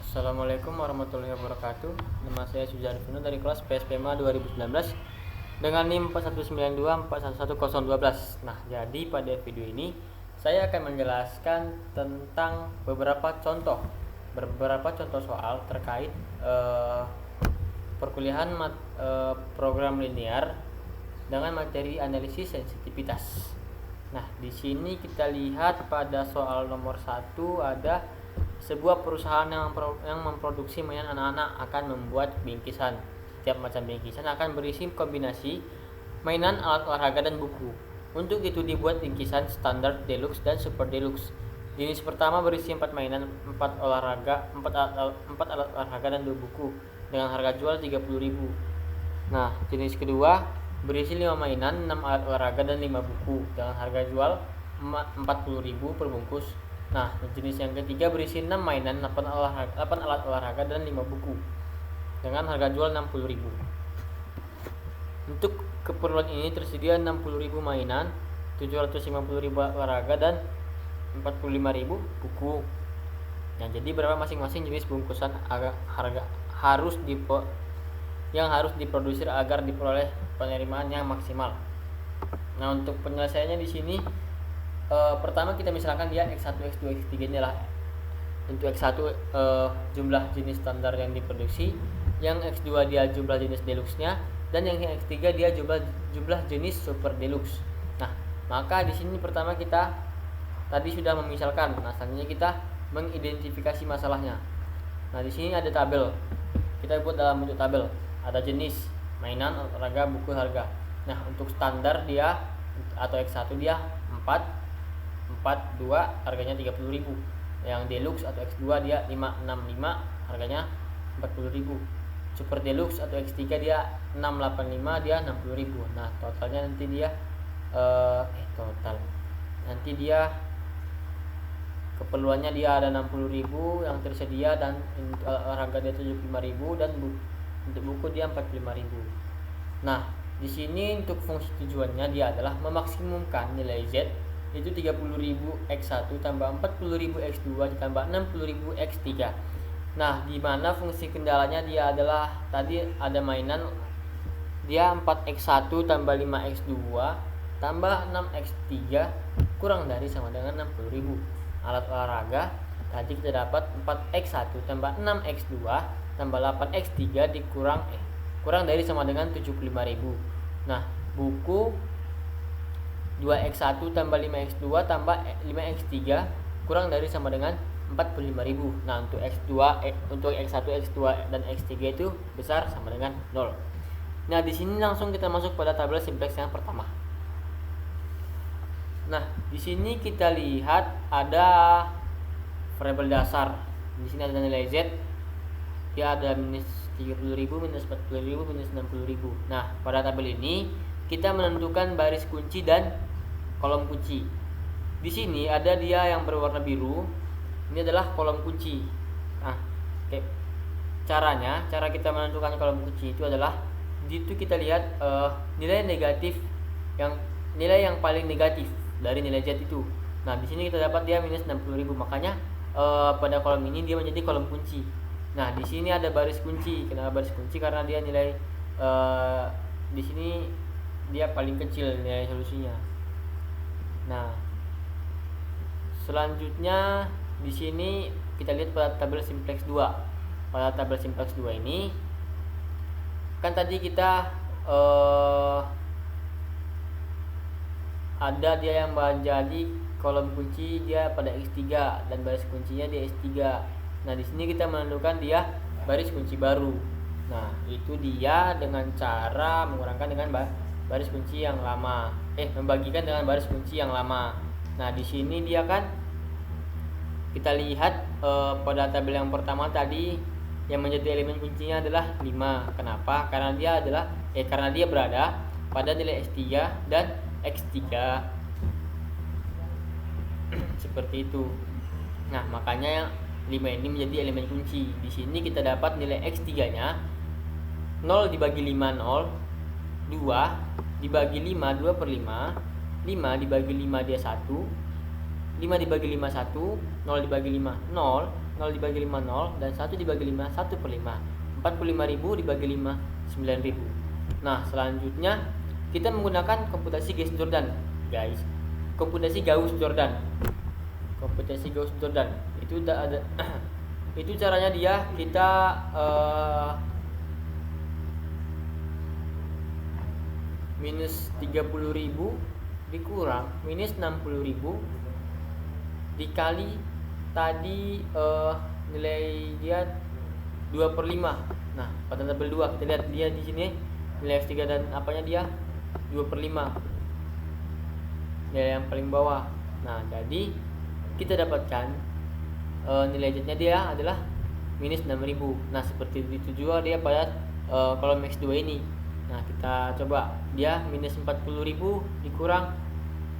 Assalamualaikum warahmatullahi wabarakatuh. Nama saya Sujarvino dari kelas PSPMA 2019 dengan NIM 4192411012. Nah, jadi pada video ini saya akan menjelaskan tentang beberapa contoh soal terkait perkuliahan program linear dengan materi analisis sensitivitas. Nah, di sini kita lihat pada soal nomor 1 ada sebuah perusahaan yang memproduksi mainan anak-anak akan membuat bingkisan. Setiap macam bingkisan akan berisi kombinasi mainan, alat olahraga, dan buku. Untuk itu dibuat bingkisan standar, deluxe, dan super deluxe. Jenis pertama berisi 4 mainan, 4 alat olahraga, dan 2 buku dengan harga jual 30.000. Nah, jenis kedua berisi 5 mainan, 6 alat olahraga, dan 5 buku dengan harga jual 40.000 per bungkus. Nah, jenis yang ketiga berisi 6 mainan, 8 alat olahraga, dan 5 buku dengan harga jual 60.000. Untuk keperluan ini tersedia 60.000 mainan, 750.000 alat olahraga, dan 45.000 buku. Nah, jadi berapa masing-masing jenis bungkusan harga yang harus diproduksi agar diperoleh penerimaan yang maksimal. Nah, untuk penyelesaiannya di sini pertama kita misalkan dia X1, X2, X3 ini lah. Untuk X1 jumlah jenis standar yang diproduksi, yang X2 dia jumlah jenis deluxe-nya, dan yang X3 dia jumlah jenis super deluxe. Nah, maka di sini pertama kita tadi sudah memisalkan. Nah, selanjutnya kita mengidentifikasi masalahnya. Nah, di sini ada tabel. Kita buat dalam bentuk tabel. Ada jenis mainan, olahraga, buku, harga. Nah, untuk standar dia atau X1 dia 4.2 harganya 30.000. Yang deluxe atau X2 dia 565 harganya 40.000. Super deluxe atau X3 dia 685 dia 60.000. Nah, totalnya nanti dia nanti dia keperluannya dia ada 60.000 yang tersedia, dan harga dia 75.000, dan untuk buku dia 45.000. Nah, di sini untuk fungsi tujuannya dia adalah memaksimumkan nilai Z, itu 30.000 X1 tambah 40.000 X2 ditambah 60.000 X3. Nah, di mana fungsi kendalanya dia adalah tadi ada mainan dia 4X1 tambah 5X2 tambah 6X3 kurang dari sama dengan 60.000. Alat olahraga tadi kita dapat 4X1 tambah 6X2 tambah 8X3 kurang dari sama dengan 75.000. Nah, buku 2X1 tambah 5X2 tambah 5X3 kurang dari sama dengan 45.000. Nah, untuk untuk X1, X2, dan X3 itu besar sama dengan 0. Nah, di sini langsung kita masuk pada tabel simplex yang pertama. Nah, di sini kita lihat ada variabel dasar. Di sini ada nilai Z. Dia ada minus 30.000, minus 40.000, minus 60.000. Nah, pada tabel ini kita menentukan baris kunci dan kolom kunci. Di sini ada dia yang berwarna biru. Ini adalah kolom kunci. Nah, cara kita menentukan kolom kunci itu adalah itu kita lihat nilai yang paling negatif dari nilai Z itu. Nah, di sini kita dapat dia minus 60.000. Makanya pada kolom ini dia menjadi kolom kunci. Nah, di sini ada baris kunci. Kenapa baris kunci? Karena dia nilai di sini dia paling kecil nilai solusinya. Nah, selanjutnya di sini kita lihat pada tabel simplex 2. Pada tabel simplex 2 ini kan tadi kita ada dia yang menjadi kolom kunci dia pada X3 dan baris kuncinya di S3. Nah, di sini kita menentukan dia baris kunci baru. Nah, itu dia dengan cara mengurangkan dengan baris kunci yang lama. Membagikan dengan baris kunci yang lama. Nah, di sini dia kan kita lihat pada tabel yang pertama tadi yang menjadi elemen kuncinya adalah 5. Kenapa? Karena dia berada pada nilai S3 dan X3. Seperti itu. Nah, makanya 5 ini menjadi elemen kunci. Di sini kita dapat nilai X3-nya 0 dibagi 5 0, 2 dibagi 5 2/5, 5 dibagi 5 dia 1, 5 dibagi 5 1, 0 dibagi 5 0, 0 dibagi 5 0, dan 1 dibagi 5 1 per 5. 45.000 dibagi 5 9.000. Nah, selanjutnya kita menggunakan komputasi Gauss-Jordan, guys. Komputasi Gauss-Jordan. Komputasi Gauss-Jordan itu ada itu caranya dia kita minus 30.000 dikurang minus 60.000 dikali tadi nilai dia 2 per 5. Nah, pada tabel 2 kita lihat dia di sini nilai X3 dan apanya dia 2 per 5, nilai yang paling bawah. Nah, jadi kita dapatkan nilai Z nya dia adalah minus 6.000. Nah, seperti itu juga dia pada kolom X2 ini. Nah, kita coba dia minus 40.000 dikurang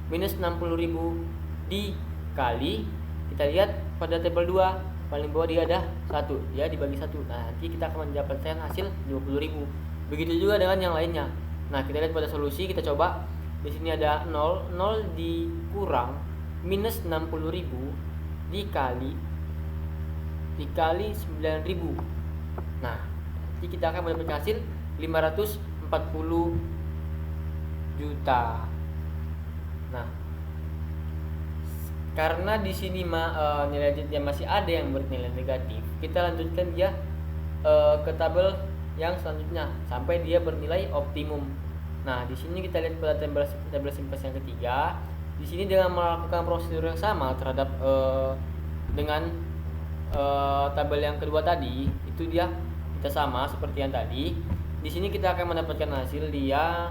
minus 60.000 dikali, kita lihat pada tabel 2 paling bawah dia ada 1, dia dibagi 1. Nah, nanti kita akan mendapatkan hasil 20.000. Begitu juga dengan yang lainnya. Nah, kita lihat pada solusi, kita coba. Di sini ada 0 dikurang minus 60.000 dikali 9.000. Nah, nanti kita akan mendapatkan hasil 540 juta. Nah, karena di sini nilai Z-nya masih ada yang bernilai negatif, kita lanjutkan dia ke tabel yang selanjutnya sampai dia bernilai optimum. Nah, di sini kita lihat pada tabel simpleks yang ketiga. Di sini dengan melakukan prosedur yang sama terhadap dengan tabel yang kedua tadi, itu dia kita sama seperti yang tadi. Di sini kita akan mendapatkan hasil dia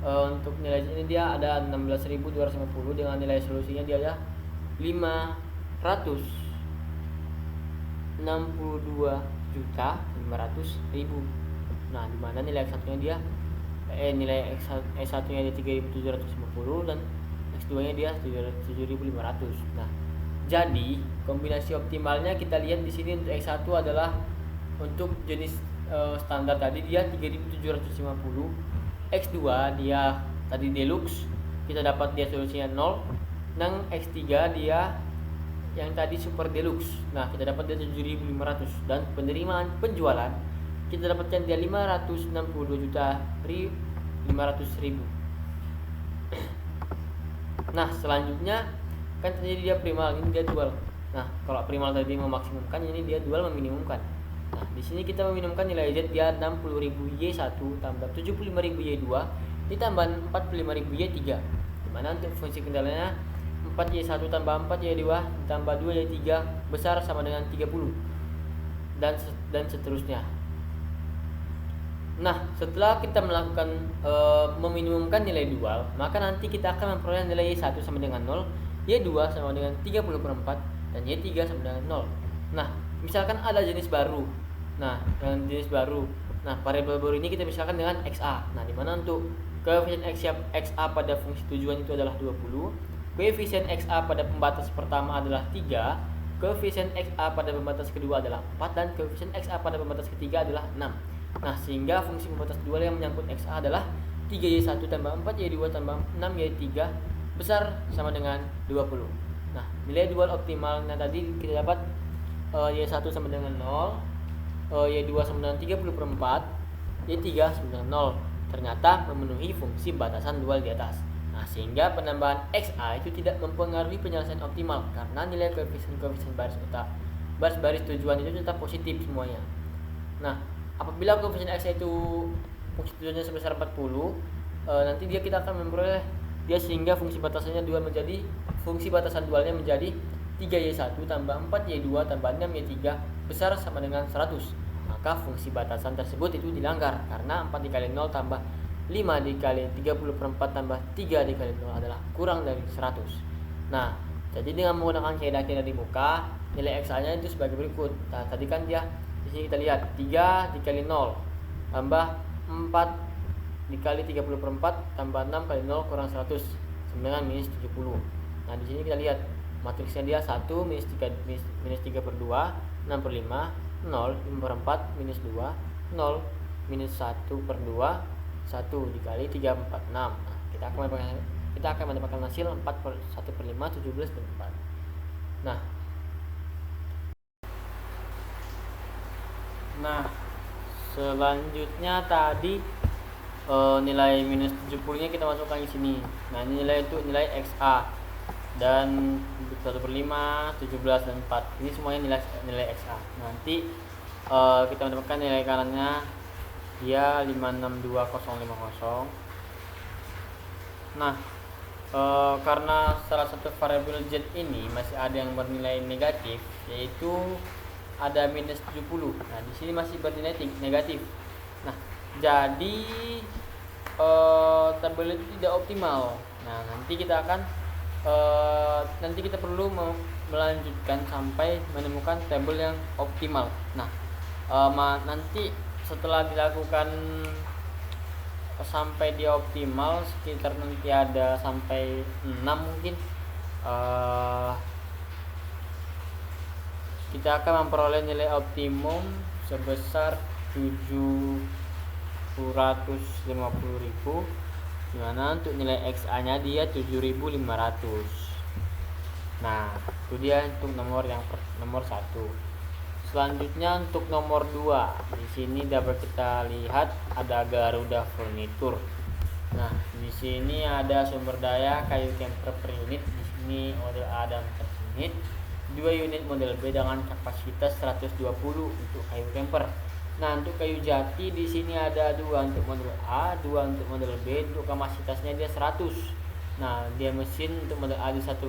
untuk nilai ini dia ada 16.250 dengan nilai solusinya dia ada 562.500.000. Nah, di mana nilai X1-nya dia nilai X1-nya dia 3.750 dan X2-nya dia 7.500. Nah, jadi kombinasi optimalnya kita lihat di sini untuk X1 adalah untuk jenis standar tadi dia 3.750. X2 dia tadi deluxe, kita dapat dia solusinya 0. Dan X3 dia yang tadi super deluxe. Nah, kita dapat dia 7.500 dan penerimaan penjualan kita dapatkan dia 562.500.000. Nah, selanjutnya kan tadi dia primal, ini dia dual. Nah, kalau primal tadi memaksimumkan, ini dia dual meminimumkan. Nah, di sini kita meminimumkan nilai Z dia 60.000 Y1 tambah 75.000 Y2 ditambah 45.000 Y3. Dimana untuk fungsi kendalanya 4Y1 tambah 4Y2 ditambah 2Y3 besar sama dengan 30 dan seterusnya. Nah, setelah kita melakukan meminimumkan nilai dual, maka nanti kita akan memperoleh nilai Y1 sama dengan 0, Y2 sama dengan 30/4 dan Y3 sama dengan 0. Nah, misalkan ada jenis baru. Nah, dengan jenis baru. Nah, variabel baru ini kita misalkan dengan XA. Nah, dimana untuk koefisien XA pada fungsi tujuan itu adalah 20, koefisien XA pada pembatas pertama adalah 3, koefisien XA pada pembatas kedua adalah 4, dan koefisien XA pada pembatas ketiga adalah 6. Nah, sehingga fungsi pembatas dual yang menyangkut XA adalah 3Y1 tambah 4Y2 tambah 6Y3 besar sama dengan 20. Nah, nilai dual optimalnya tadi kita dapat Y1 sama dengan 0, Y2 sama dengan 30/4, Y3 sama dengan 0. Ternyata memenuhi fungsi batasan dual di atas. Nah, sehingga penambahan XA itu tidak mempengaruhi penyelesaian optimal karena nilai koefisien baris tujuan itu tetap positif semuanya. Nah, apabila koefisien XA itu fungsi tujuannya sebesar 40, nanti kita akan memperoleh dia sehingga fungsi batasannya dual menjadi fungsi batasan dualnya menjadi 3Y1 tambah 4Y2 tambah 6Y3 besar sama dengan 100. Maka fungsi batasan tersebut itu dilanggar karena 4 dikali 0 tambah 5 dikali 30/4 tambah 3 dikali 0 adalah kurang dari 100. Nah, jadi dengan menggunakan kaidah-kaidah di muka, nilai XA-nya itu sebagai berikut. Nah, tadi kan dia di sini kita lihat 3 dikali 0 tambah 4 dikali 30/4 tambah 6 kali 0 kurang 100 sama dengan minus 70. Nah, di sini kita lihat matriksnya dia 1 minus 3 per 2, 6 per 5, 0, 5 per 4, minus 2, 0, minus 1 per 2, 1 dikali 3, 4, 6. Nah, kita akan mendapatkan hasil 4 per 1 per 5, 17 per 4. Nah, Nah, selanjutnya tadi nilai minus 70-nya kita masukkan di sini. Nah, ini nilai itu nilai XA dan 1/5, 17 dan 4. Ini semuanya nilai XA. Nanti kita mendapatkan nilai kanannya dia 562050. Nah, karena salah satu variabel Z ini masih ada yang bernilai negatif, yaitu ada minus 70. Nah, di sini masih bernilai negatif. Nah, jadi tabel itu tidak optimal. Nah, nanti kita perlu melanjutkan sampai menemukan tabel yang optimal. Nah, nanti setelah dilakukan sampai dia optimal, sekitar nanti ada sampai 6 mungkin, kita akan memperoleh nilai optimum sebesar 750.000, dimana untuk nilai XA nya dia 7.500. Nah, itu dia untuk nomor 1. Selanjutnya untuk nomor 2, di sini dapat kita lihat ada Garuda Furniture. Nah, di sini ada sumber daya kayu camper per unit. Di sini model A dan 4 unit, 2 unit model B dengan kapasitas 120 untuk kayu camper. Nah, untuk kayu jati di sini ada 2 untuk model A, 2 untuk model B. Untuk kapasitasnya dia 100. Nah, dia mesin untuk model A di 1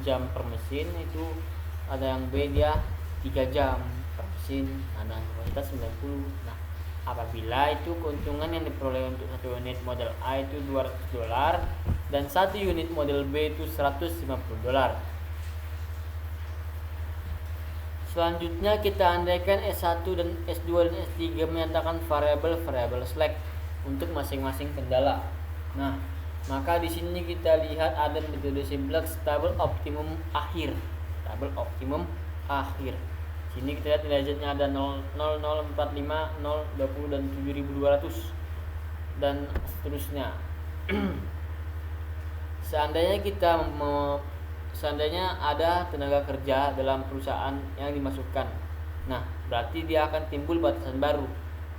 jam per mesin, itu ada yang B dia 3 jam per mesin. Nah, kapasitas 90. Nah, apabila itu keuntungan yang diperoleh untuk 1 unit model A itu $200 dan 1 unit model B itu $150. Selanjutnya kita andaikan S1 dan S2 dan S3 menyatakan variabel slack untuk masing-masing kendala. Nah, maka di sini kita lihat ada metode simplex tabel optimum akhir. Sini kita lihat nilai Z-nya ada 0, 0, 0, 45, 0, 20 dan 7.200 dan seterusnya. Seandainya ada tenaga kerja dalam perusahaan yang dimasukkan, nah berarti dia akan timbul batasan baru.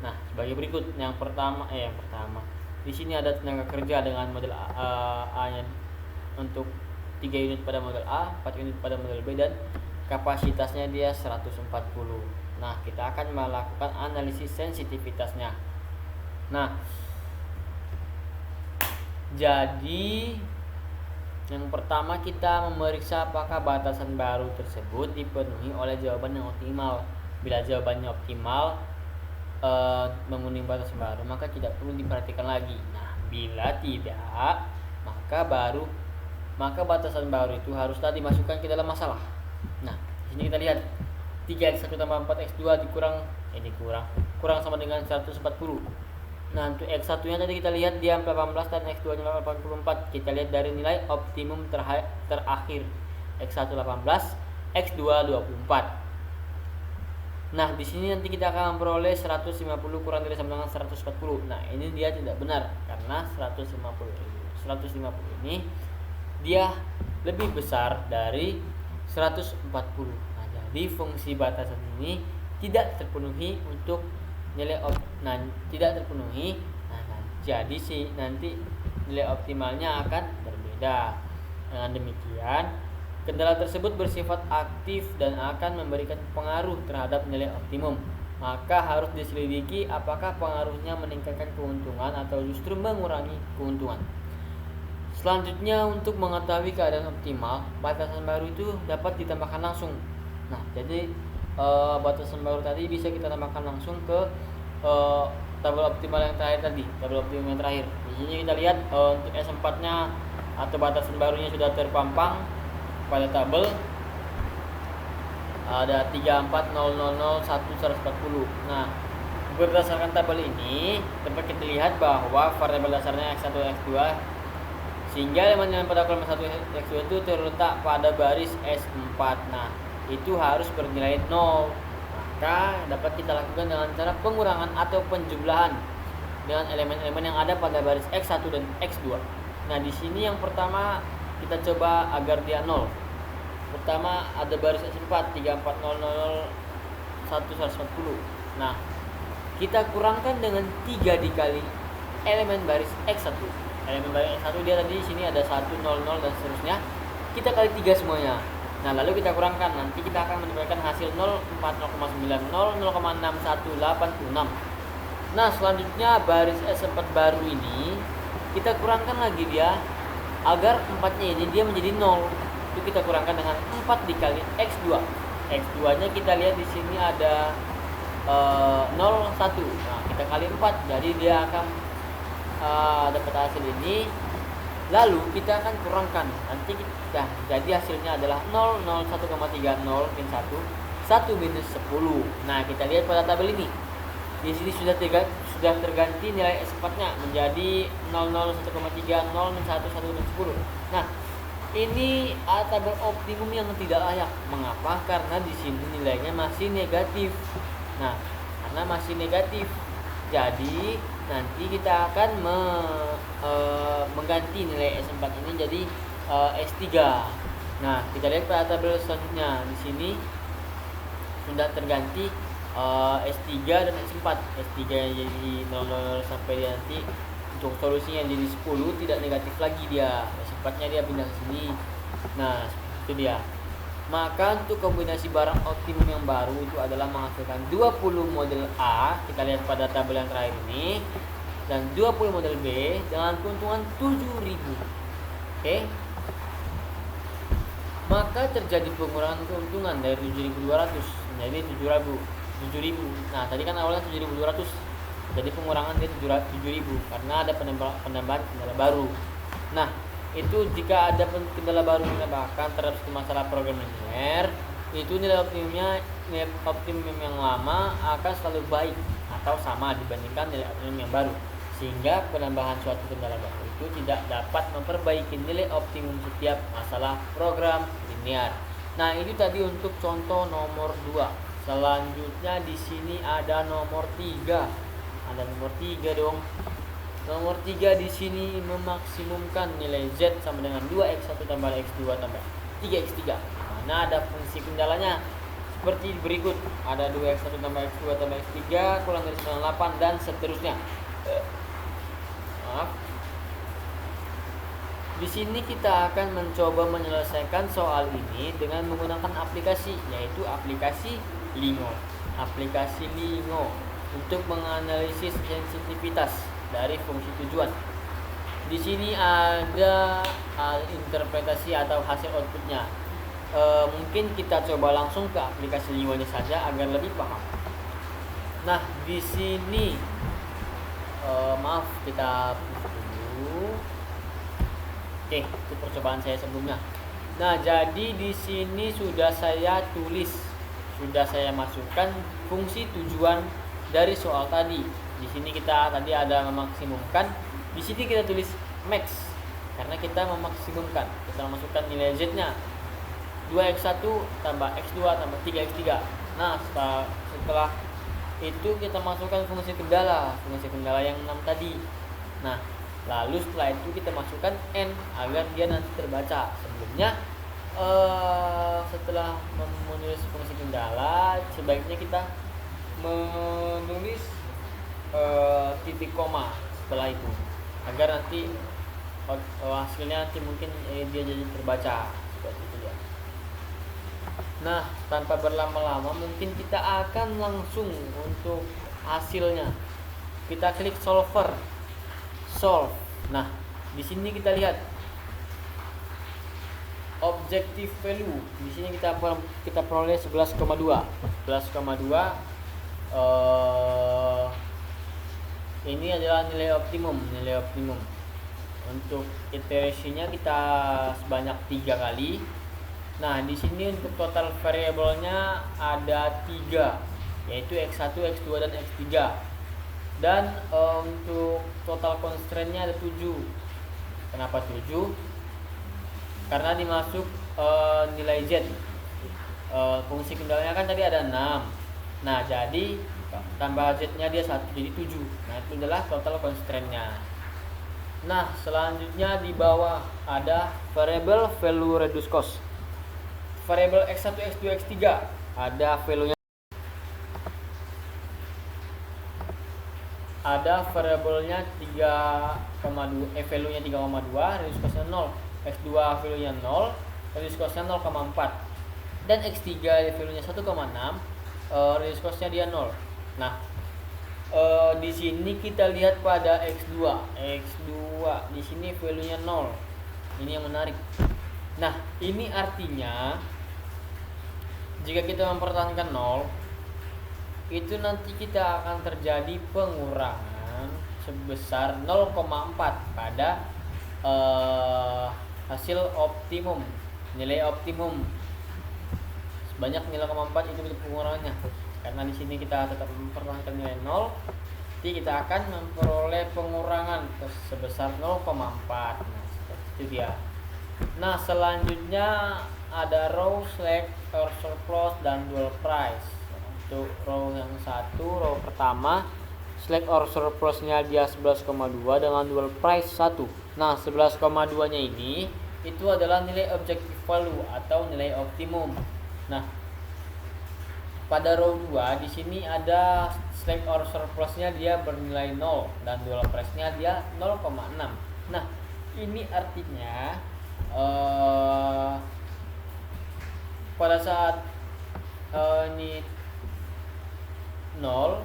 Nah, sebagai berikut. Yang pertama, di sini ada tenaga kerja dengan model A-nya untuk 3 unit pada model A, 4 unit pada model B, dan kapasitasnya dia 140. Nah, kita akan melakukan analisis sensitivitasnya. Nah, jadi yang pertama kita memeriksa apakah batasan baru tersebut dipenuhi oleh jawaban yang optimal. Bila jawabannya optimal, memenuhi batasan baru, maka tidak perlu diperhatikan lagi. Nah, bila tidak, maka batasan baru itu haruslah dimasukkan ke dalam masalah. Nah, di sini kita lihat 3x1 tambah 4x2 kurang sama dengan 140. Nah, untuk x1 nya tadi kita lihat dia 18 dan x2 nya 84. Kita lihat dari nilai optimum terakhir. x1 18, x2 24. Nah, di sini nanti kita akan memperoleh 150 kurang dari sama dengan 140. Nah, ini dia tidak benar karena 150 ini dia lebih besar dari 140. Nah, jadi fungsi batasan ini tidak terpenuhi untuk nilai tidak terpenuhi. Nah, jadi nanti nilai optimalnya akan berbeda. Dengan demikian, kendala tersebut bersifat aktif dan akan memberikan pengaruh terhadap nilai optimum. Maka harus diselidiki apakah pengaruhnya meningkatkan keuntungan atau justru mengurangi keuntungan. Selanjutnya, untuk mengetahui keadaan optimal, batasan baru itu dapat ditambahkan langsung. Nah, jadi batasan baru tadi bisa kita tambahkan langsung ke tabel optimal yang terakhir tadi. Di sini kita lihat untuk S4-nya atau batasan barunya sudah terpampang pada tabel. Ada 34000140. Nah, berdasarkan tabel ini dapat kita lihat bahwa variabel dasarnya x1 dan x2, sehingga elemen pada kolom 1 x2 itu terletak pada baris S4. Nah, itu harus bernilai 0. Maka dapat kita lakukan dengan cara pengurangan atau penjumlahan dengan elemen-elemen yang ada pada baris x1 dan x2. Nah, di sini yang pertama kita coba agar dia 0. Pertama ada baris S4 3400140. Nah, kita kurangkan dengan 3 dikali elemen baris X1. Elemen baris X1 dia tadi di sini ada 1, 0, 0 dan seterusnya. Kita kali 3 semuanya. Nah, lalu kita kurangkan. Nanti kita akan mendapatkan hasil 0, 4, 0,90, 0,6186. Nah, selanjutnya baris S4 baru ini kita kurangkan lagi dia agar 4-nya ini dia menjadi 0. Itu kita kurangkan dengan 4 dikali X2. X2-nya kita lihat di sini ada 0, 1. Nah, kita kali 4. Jadi dia akan dapat hasil ini. Lalu kita akan kurangkan. Nanti kita jadi hasilnya adalah 0, 0, 1,30 min 1, 1 minus 10. Nah, kita lihat pada tabel ini. Di sini sudah terganti nilai S4-nya menjadi 0, 0, 1,30 min 1, 1 min 10. Nah, ini tabel optimum yang tidak layak. Mengapa? Karena di sini nilainya masih negatif. Nah, karena masih negatif, jadi nanti kita akan mengganti nilai S4 ini jadi S3. Nah, kita lihat pada tabel selanjutnya. Di sini sudah terganti S3 dan S4. S3 jadi 0, 0 sampai nanti untuk solusinya jadi 10, tidak negatif lagi dia. S4-nya dia pindah ke sini. Nah, itu dia. Maka untuk kombinasi barang optimum yang baru itu adalah menghasilkan 20 model A, kita lihat pada tabel yang terakhir ini, dan 20 model B dengan keuntungan 7.000. Oke. Maka terjadi pengurangan keuntungan dari 7.200 menjadi 7.000. Nah, tadi kan awalnya 7.200. Jadi pengurangan dia 7.000 karena ada penambahan kendala baru. Nah, itu jika ada kendala baru menambahkan terhadap masalah program linear, itu nilai optimum yang lama akan selalu baik atau sama dibandingkan nilai optimum yang baru, sehingga penambahan suatu kendala baru itu tidak dapat memperbaiki nilai optimum setiap masalah program linear. Nah, itu tadi untuk contoh nomor 2. Selanjutnya di sini ada nomor 3. Ada nomor 3 dong. Nomor 3 di sini memaksimumkan nilai Z sama dengan 2x1 tambah x2 tambah 3x3. Mana ada fungsi kendalanya seperti berikut. Ada 2x1 tambah x2 tambah x3 kurang dari 98 dan seterusnya. Maaf. Di sini kita akan mencoba menyelesaikan soal ini dengan menggunakan aplikasi, yaitu aplikasi Lingo. Aplikasi Lingo untuk menganalisis sensitivitas dari fungsi tujuan. Di sini ada interpretasi atau hasil outputnya. Mungkin kita coba langsung ke aplikasi Lingo-nya saja agar lebih paham. Nah, di sini maaf kita dulu. Oke, itu percobaan saya sebelumnya. Nah, jadi di sini sudah saya masukkan fungsi tujuan dari soal tadi. Di sini kita tadi ada memaksimumkan. Di sini kita tulis max karena kita memaksimumkan. Kita masukkan nilai Z-nya 2x1 tambah x2 tambah 3x3. Nah, setelah itu kita masukkan fungsi kendala yang 6 tadi. Nah, lalu setelah itu kita masukkan n agar dia nanti terbaca. Sebelumnya setelah menulis fungsi kendala, sebaiknya kita menulis titik koma setelah itu agar nanti hasilnya nanti mungkin dia jadi terbaca seperti itu ya. Nah, tanpa berlama-lama mungkin kita akan langsung untuk hasilnya. Kita klik solve. Nah, di sini kita lihat objective value. Di sini kita peroleh 11,2. Ini adalah nilai optimum. Untuk iterasinya kita sebanyak 3 kali. Nah, di sini untuk total variabelnya ada 3, yaitu x1, x2 dan x3. Dan untuk total constraint-nya ada 7. Kenapa 7? Karena dimasuk nilai Z. Fungsi kendalanya kan tadi ada 6. Nah, jadi tambah Z-nya dia 1 jadi 7. Nah, itu adalah total constraint-nya. Nah, selanjutnya di bawah ada variable value reduce cost. Variable x1, x2, x3 ada value-nya. ada variabelnya 3,2, value-nya 3,2, radius cosnya 0, x2 value-nya 0, radius cosnya 0,4, dan x3 value-nya 1,6, radius cosnya dia 0. Nah, di sini kita lihat pada x2 di sini value-nya 0. Ini yang menarik. Nah, ini artinya jika kita mempertahankan 0, itu nanti kita akan terjadi pengurangan sebesar 0,4 pada hasil optimum, nilai optimum. Sebanyak nilai 0,4 itu pengurangannya. Karena di sini kita tetap mempertahankan nilai 0, jadi kita akan memperoleh pengurangan sebesar 0,4. Nah, seperti itu dia. Nah, selanjutnya ada row, slack, or surplus, dan dual price. Untuk row yang satu, row pertama, slack or surplusnya dia 11,2 dengan dual price 1. Nah, 11,2 nya ini itu adalah nilai objective value atau nilai optimum. Nah, pada row 2 di sini ada slack or surplusnya dia bernilai 0 dan dual price-nya dia 0,6. Nah, ini artinya pada saat ini 0,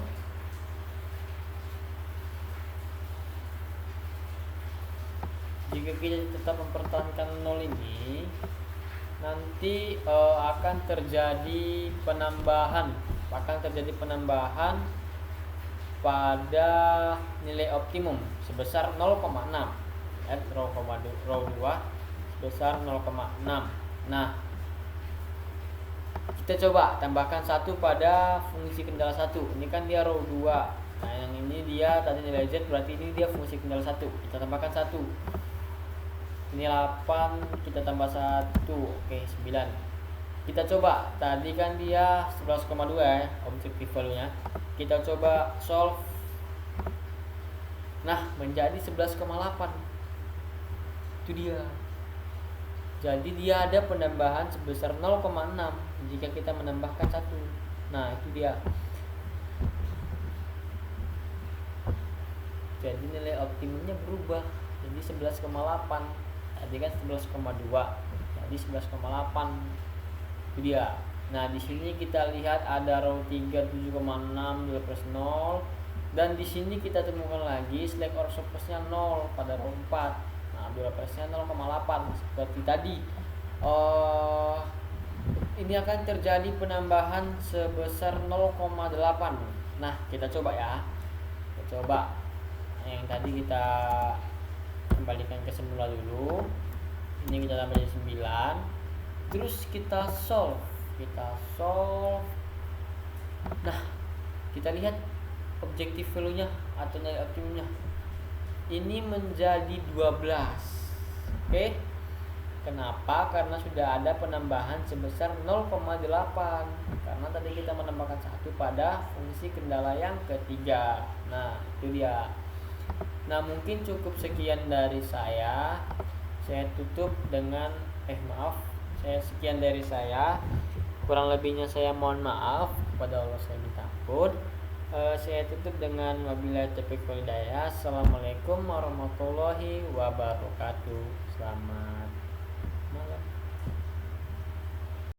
jika kita tetap mempertahankan 0 ini, nanti akan terjadi penambahan pada nilai optimum sebesar 0,6. Row 2 sebesar 0,6. Nah, kita coba tambahkan 1 pada fungsi kendala 1. Ini kan dia row 2. Nah, yang ini dia tadi nilai Z, berarti ini dia fungsi kendala 1. Kita tambahkan 1. Ini 8, kita tambah 1. Oke, 9. Kita coba. Tadi kan dia 11,2 ya, objective value-nya. Kita coba solve. Nah, menjadi 11,8. Itu dia. Jadi dia ada penambahan sebesar 0,6 jika kita menambahkan 1. Nah, itu dia. Jadi nilai optimumnya berubah jadi 11,8. Tadi kan 11,2. Jadi 11,8. Itu dia. Nah, di sini kita lihat ada row 3 7,6 2 plus 0, dan di sini kita temukan lagi slack or surplusnya 0 pada row 4. Nah, dual price-nya 0,8 seperti tadi. Ini akan terjadi penambahan sebesar 0,8. Nah, kita coba ya. Kita coba. Yang tadi kita kembalikan ke semula dulu. Ini kita tambah jadi 9. Terus kita solve. Nah, kita lihat objective value-nya atau nilai optimumnya. Ini menjadi 12. Oke. Kenapa? Karena sudah ada penambahan sebesar 0,8. Karena tadi kita menambahkan 1 pada fungsi kendala yang ketiga. Nah, itu dia. Nah, mungkin cukup sekian dari saya. Saya tutup dengan sekian dari saya. Kurang lebihnya saya mohon maaf, kepada Allah saya minta ampun. Saya tutup dengan wabillahi taufiq wal hidayah. Assalamualaikum warahmatullahi wabarakatuh. Selamat